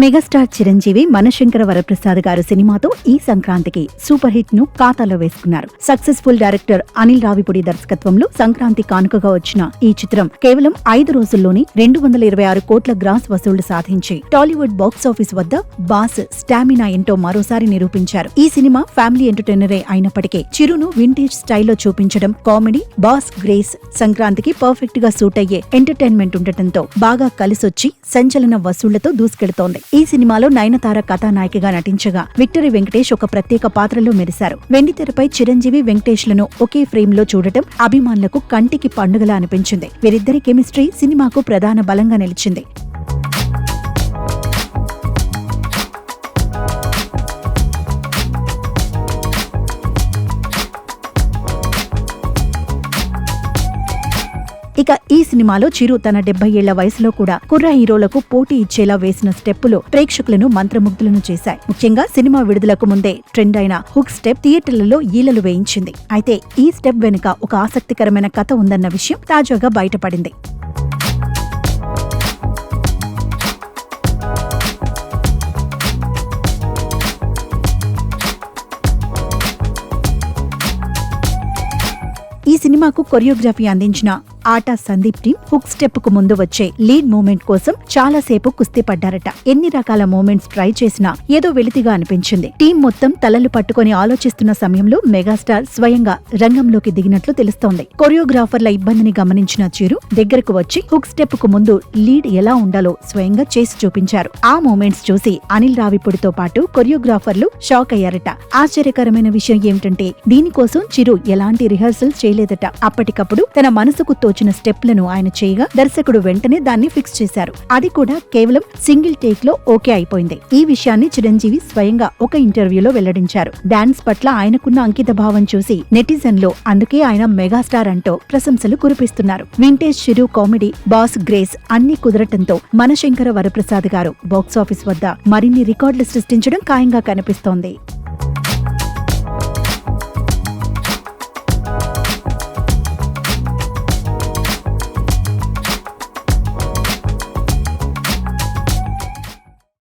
Megastar Chiranjeevi మనశంకర Varaprasad గారు సినిమాతో ఈ సంక్రాంతికి సూపర్ హిట్ ను ఖాతాలో వేసుకున్నారు. సక్సెస్ఫుల్ డైరెక్టర్ అనిల్ రావిపూడి దర్శకత్వంలో సంక్రాంతి కానుకగా వచ్చిన ఈ చిత్రం కేవలం 5 రోజుల్లోనే 226 కోట్ల గ్రాస్ వసూళ్లు సాధించి టాలీవుడ్ బాక్సాఫీస్ వద్ద బాస్ స్టామినా ఏంటో మరోసారి నిరూపించారు. ఈ సినిమా ఫ్యామిలీ ఎంటర్టైనరే అయినప్పటికీ చిరును వింటేజ్ స్టైల్లో చూపించడం, కామెడీ, బాస్ గ్రేస్ సంక్రాంతికి పర్ఫెక్ట్ గా సూట్ అయ్యే ఎంటర్టైన్మెంట్ ఉండటంతో బాగా కలిసొచ్చి సంచలన వసూళ్లతో దూసుకెడుతోంది. ఈ సినిమాలో నయనతార కథానాయికగా నటించగా విక్టరీ వెంకటేష్ ఒక ప్రత్యేక పాత్రలో మెరిశారు. వెండితెరపై చిరంజీవి, వెంకటేష్ లను ఒకే ఫ్రేమ్ లో చూడటం అభిమానులకు కంటికి పండుగలా అనిపించింది. వీరిద్దరి కెమిస్ట్రీ సినిమాకు ప్రధాన బలంగా నిలిచింది. ఇక ఈ సినిమాలో చిరు తన 70 ఏళ్ల వయసులో కూడా కుర్ర హీరోలకు పోటీ ఇచ్చేలా వేసిన స్టెప్పులు ప్రేక్షకులను మంత్రముగ్ధులను చేశాయి. ముఖ్యంగా సినిమా విడుదలకు ముందే ట్రెండ్ అయిన హుక్ స్టెప్ థియేటర్లలో ఈలలు వేయించింది. అయితే ఈ స్టెప్ వెనుక ఒక ఆసక్తికరమైన కథ ఉందన్న విషయం తాజాగా బయటపడింది. ఈ సినిమాకు కొరియోగ్రఫీ అందించిన ఆటా సందీప్ టీం హుక్ స్టెప్ కు ముందు వచ్చే లీడ్ మూమెంట్ కోసం చాలా సేపు కుస్తీ పడ్డారట. ఎన్ని రకాల మూమెంట్స్ ట్రై చేసినా ఏదో వెలితిగా అనిపించింది. టీం మొత్తం తలలు పట్టుకుని ఆలోచిస్తున్న సమయంలో మెగాస్టార్ స్వయంగా రంగంలోకి దిగినట్లు తెలుస్తోంది. కొరియోగ్రాఫర్ల ఇబ్బందిని గమనించిన చిరు దగ్గరకు వచ్చి హుక్ స్టెప్ కు ముందు లీడ్ ఎలా ఉండాలో స్వయంగా చేసి చూపించారు. ఆ మూమెంట్స్ చూసి అనిల్ రావిపూడితో పాటు కొరియోగ్రాఫర్లు షాక్ అయ్యారట. ఆశ్చర్యకరమైన విషయం ఏమిటంటే దీనికోసం చిరు ఎలాంటి రిహర్సల్ చేయలేదట. అప్పటికప్పుడు తన మనసుకు తోచిన స్టెప్లను ఆయన చేయగా దర్శకుడు వెంటనే దాన్ని ఫిక్స్ చేశారు. అది కూడా కేవలం సింగిల్ టేక్ లో ఓకే అయిపోయింది. ఈ విషయాన్ని చిరంజీవి స్వయంగా ఒక ఇంటర్వ్యూలో వెల్లడించారు. డాన్స్ పట్ల ఆయనకున్న అంకిత భావం చూసి నెటిజన్లో అందుకే ఆయన మెగాస్టార్ అంటూ ప్రశంసలు కురిపిస్తున్నారు. వింటేజ్ చిరు కామెడీ, బాస్ గ్రేస్ అన్ని కుదరటంతో మనశంకర వరప్రసాద్ గారు బాక్సాఫీస్ వద్ద మరిన్ని రికార్డులు సృష్టించడం ఖాయంగా కనిపిస్తోంది.